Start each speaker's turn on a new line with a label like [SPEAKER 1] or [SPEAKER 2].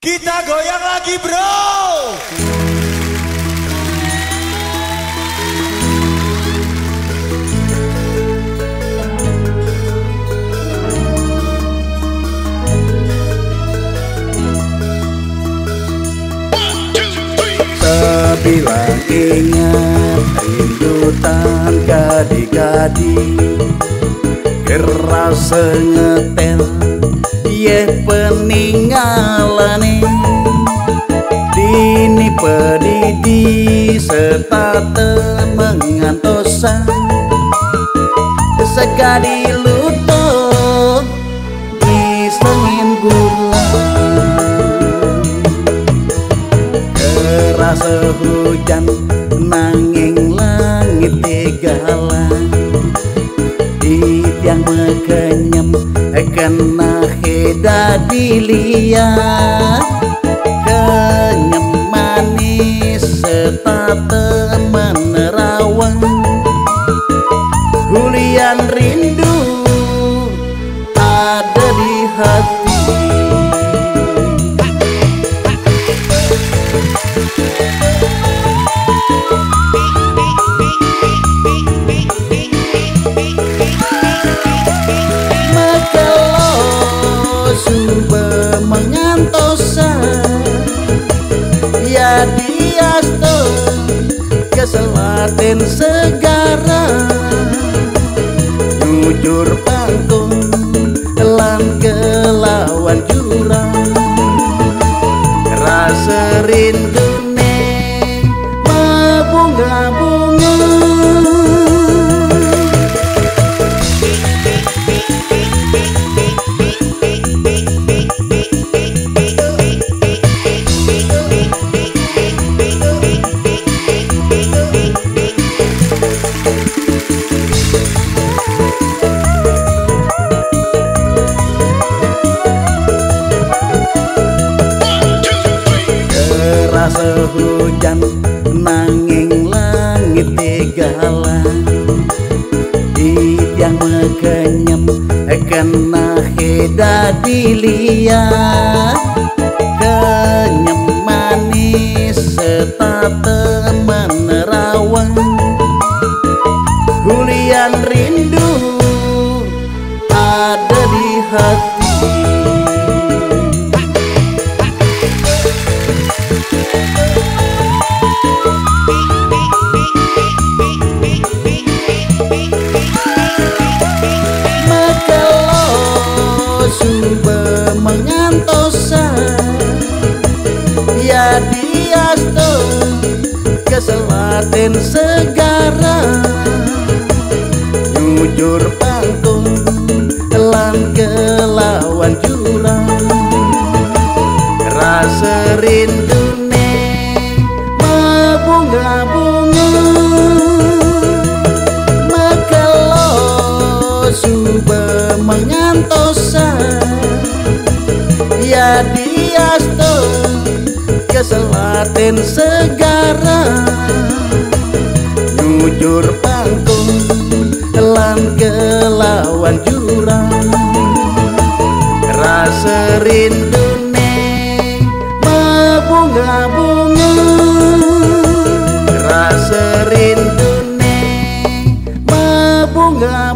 [SPEAKER 1] Kita goyang lagi, bro.
[SPEAKER 2] Sebilang ingat rindutan gadi-gadi kerasa ngetel ye peninggalane dini pedidi serta mengantosan segadi lutut disengin bulan kerasa hujan nanging langit tegalan di tiang mekenyem kena heda dilihat kenyem manis serta menerawang hulian rindu ada di hati. Diasto ke Selaten Segara jujur pangkung lan kelawan jurang rasa rindune mabunga-bunga hujan nanging langit tegalan di tiang mekenyem kena heda dilihat kenyem manis serta menerawang hulian rindu ada di hati. Diasto ke Selaten Segara jujur pangkung lan kelawan jurang rasa rindune mabunga-bunga mekelo suba mengantosan ya diasto ke Selaten Segara jujur pangkung lan kelawan jurang rasa rindune mabunga-bunga rasa rindune mabunga